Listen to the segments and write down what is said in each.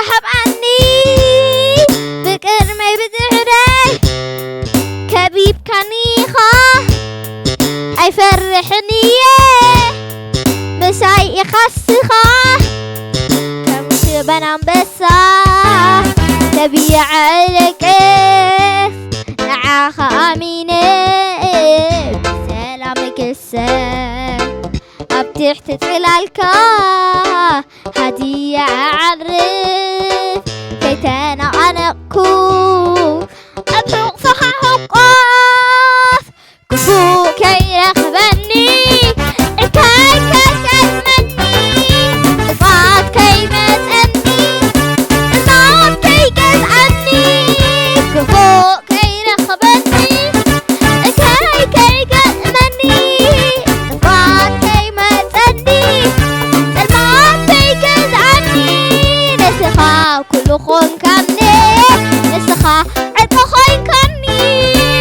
رهب عني بكر ما بدعري كبيب كنيخة أي فرحني مساي خسخة كم شبنا بسا تبي عليك نعاخ أمينة سلامك السلام أبتح تتفلالك هدية أعرف كيتانا أنقو أبروق فخا حقاف كفو كي رخبني الكاي كاسمني الفاض كي مسأني الموت كي قزعني كفو كي رخبني الكاي كي قزمني الفاض كي مسأني الموت كي قزعني نسخة كل خون كني نسخة عدم خوين كني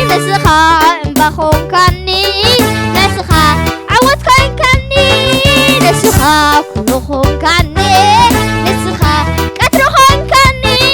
نسخة بخون كني نسخة عود خوين كني نسخة كل خون كني نسخة كتر خون كني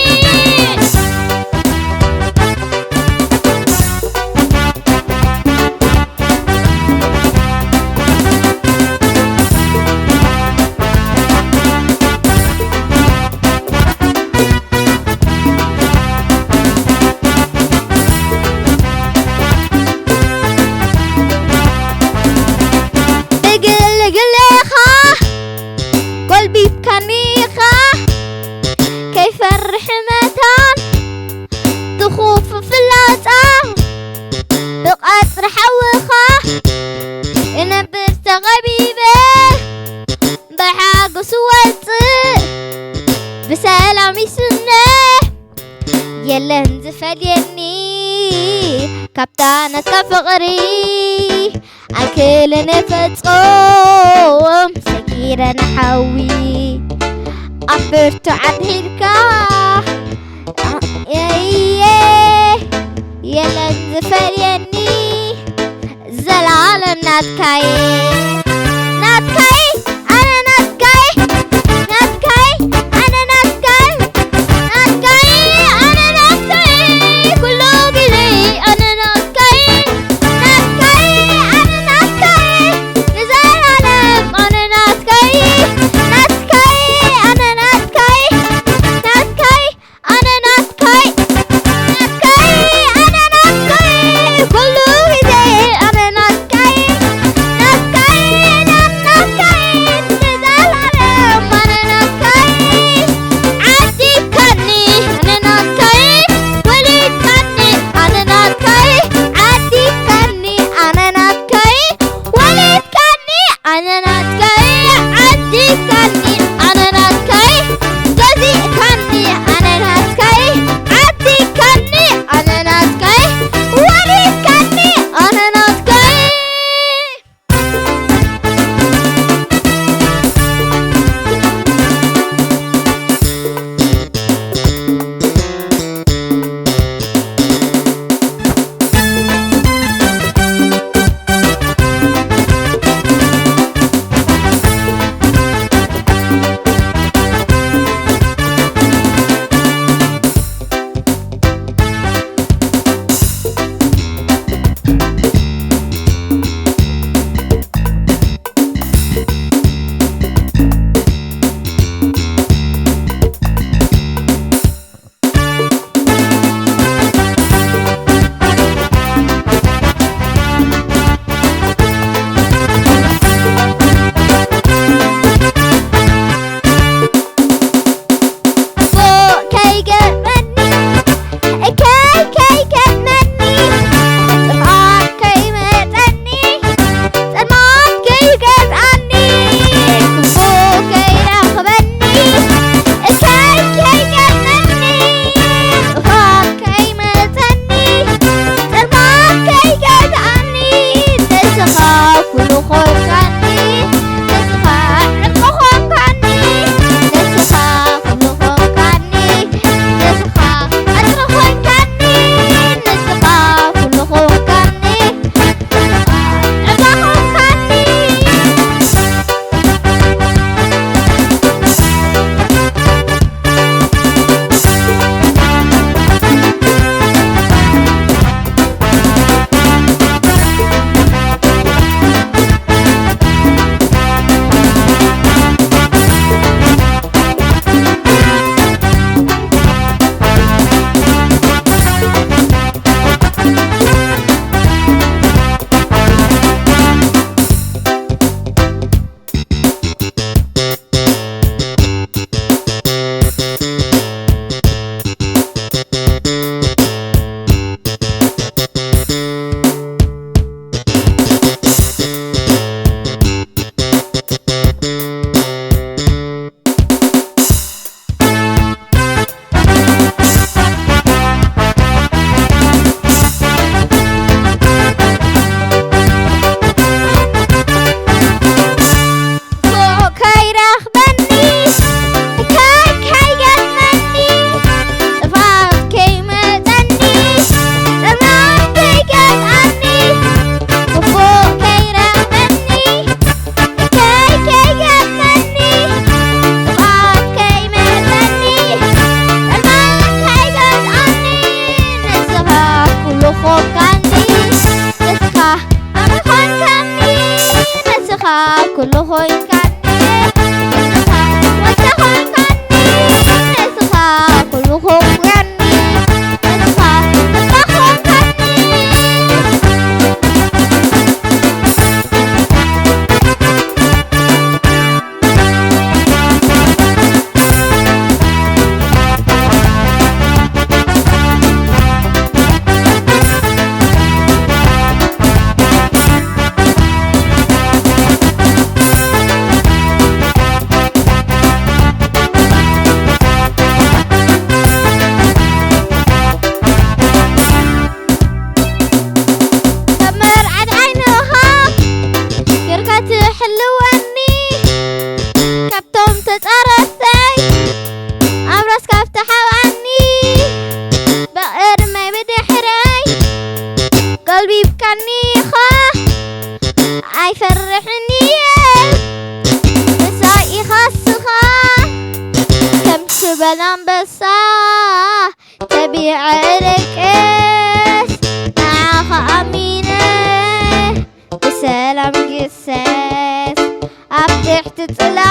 قلبي بكنيخة كيف الرحمتان تخوف في اللازم بقصر حوخة إن بستغبيبه بحاق سوالص بسلامي سنة يلا انزفل يني كابتانة كفغري الكل نفتصوم سكيرة نحوي أفرتو عدهلكا يلا انزفل يني زلال ناتكاي ناتكاي أنا ناتكاي ناتكاي أنا ناتكاي ناتكاي أنا ناتكاي كله بلي أنا ناتكاي ناتكاي أنا ناتكاي نزال علم أنا ناتكاي ناتكاي أنا ناتكاي ناتكاي أنا ناتكاي ناتكاي أنا ناتكاي كله بلي أنا ناتكاي ناتكاي أنا ناتكاي نزال علم أنا ناتكاي عدي كني أنا ناتكاي وليد كني أنا ناتكاي عدي كني أنا ناتكاي وليد كني أنا ناتكاي عدي كني أنا ناتكاي جزي كني أنا ناتكاي عدي كني أنا ناتكاي وليد كني أنا ناتكاي يعركس معاخ أمينة بسلام قساس أب تحت طلع